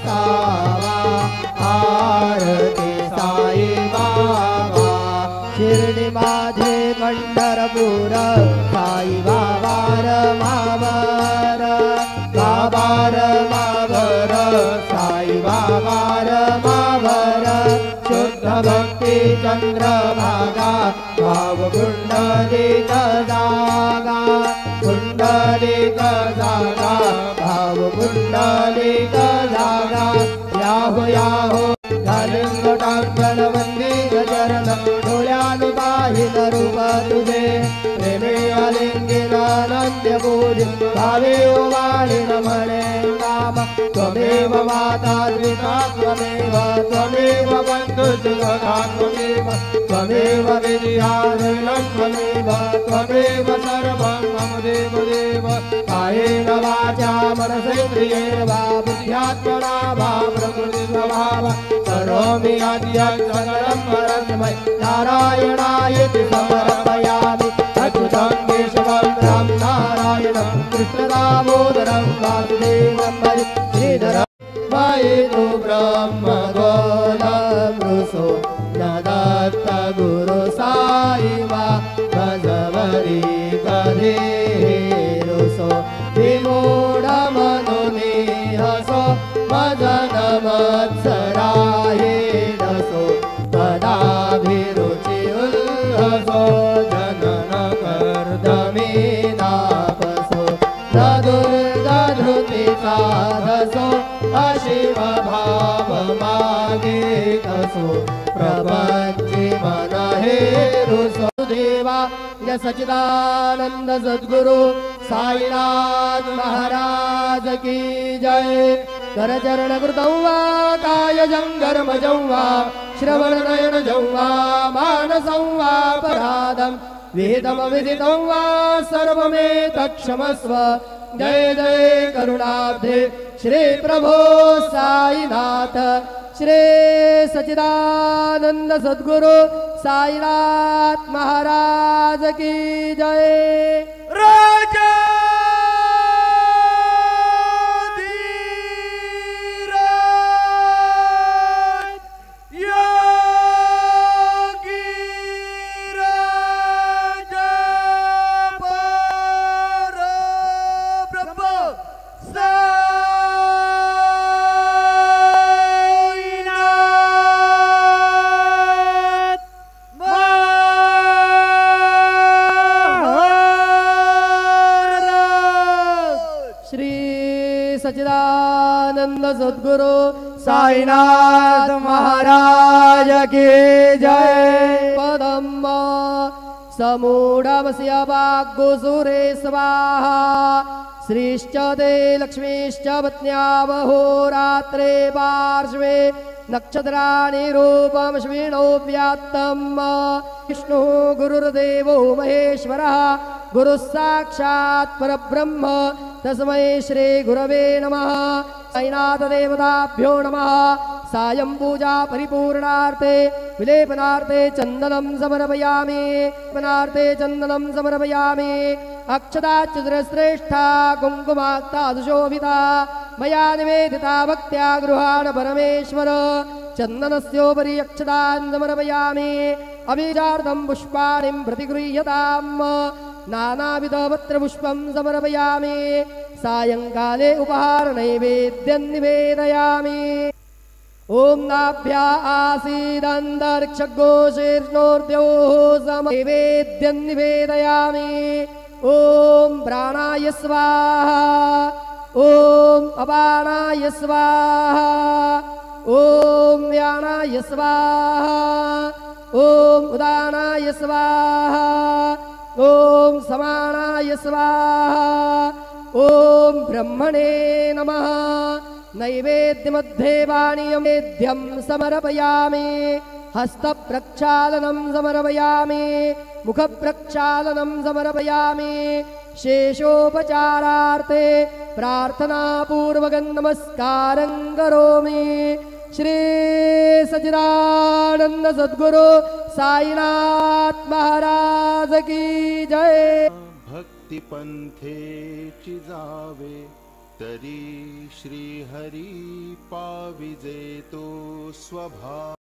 सावा आरती साई बाबा शिर्डी माझे पंढरपूर साई बाबा रमावर बाबा रमावर साई बाबा रमावर शुद्ध भक्ती चंद्रभागा भाव कुंडलिक जागा कुंडलिक जागा भाव कुंडलिक जागा याहो याहो घालिंगटांगणवंदी गजरन डोळ्यानु पाहिल रूप तुझे प्रेमे आलिंगिनानंद्य बोधी भावे ओवाळीन म्हणे नाम त्वमेव माता द्विता त्वमेव त्वमेव बंधु सुखदा त्वमेव त्वमेव विद्याधरणं त्वमेव त्वमेव सर्वं मम देव देव कायेन वाचा मनसेन्द्रियेण वा बुद्ध्यात्मना वा प्रकृतिस्वभाव करोमि यद्यत् सकलं परस्मै नारायणायेति समर्पयामि अच्युतं केशवं राम नारायणं कृष्णदामोदरं वासुदेवं हरि श्रीधरं मयि ब्रह्म गोलमृषो न दत्त गुरु साई वा भजवरी कधीरुसो विमूढ मनोनिहसो भजन मत्सराहेणसो पदाभिरुचि उल्हसो जनन कर्दमेनापसो न दुर्गधृति साधसो अशिव भाव मागे कसो प्रपंची मन हेरुसो देवा य सच्चिदानंद सद्गुरु साईनाथ महाराज की जय करचरण कृतं वा कायजं कर्मजं वा श्रवणनयनजं वा मानसं वा पराधं वेदमविदितं वा सर्वमेतत्क्षमस्व जय जय करुणाब्धे श्री प्रभो साईनाथ श्री सच्चिदानंद सद्गुरु साईनाथ महाराज की जय राजा सच्चिदानंद सद्गुरु साईनाथ महाराज की जय पदम समूढमस्य वाग्गुसुरे स्वाहा श्रीश्च ते लक्ष्मीश्च पत्न्यावहोरात्रे पार्श्वे नक्षत्राणि रूपं श्विणो व्यात्तम् विष्णु गुरुर्देवो महेश्वरः गुरुः साक्षात् परब्रह्म तस्मै श्री गुरवे नमः साईनाथ देवताभ्यो नमः सायं पूजा परिपूर्णार्थे विलेपनार्थे चन्दनं समर्पयामि विलेपनार्थे चन्दनं समर्पयामि अक्षताच्युतश्रेष्ठा कुङ्कुमाक्ता सुशोभिता मया निवेदिता भक्त्या गृहाण परमेश्वर चन्दनस्योपरि अक्षतान् समर्पयामि अभिजार्थं पुष्पाणिं प्रतिगृह्यताम् नानाविधपत्रपुष्पं समर्पयामि सायंकाले उपहार नैवेद्यं निवेदयामि ओम नाभ्या आसीदन्तरिक्षघोषेर्नोर्द्योः समनैवेद्यं निवेदयामि ओम प्राणाय स्वाहा ओम अपानाय स्वाहा ओम व्यानाय स्वाहा ओम उदानाय स्वाहा ओम समानाय स्वाहा ओम ब्रह्मणे नमः नैवेद्यमध्ये वाणीयमेद्यं समर्पयामि हस्तप्रक्षालनं समर्पयामि मुखप्रक्षालनं समर्पयामि शेषोपचारार्थे प्रार्थनापूर्वकं नमस्कारं करोमि श्री सच्चिदानंद सद्गुरु साईनाथ महाराज की जय भक्ति पंथेची जावे तरी श्रीहरी पाविजेतो स्वभाव।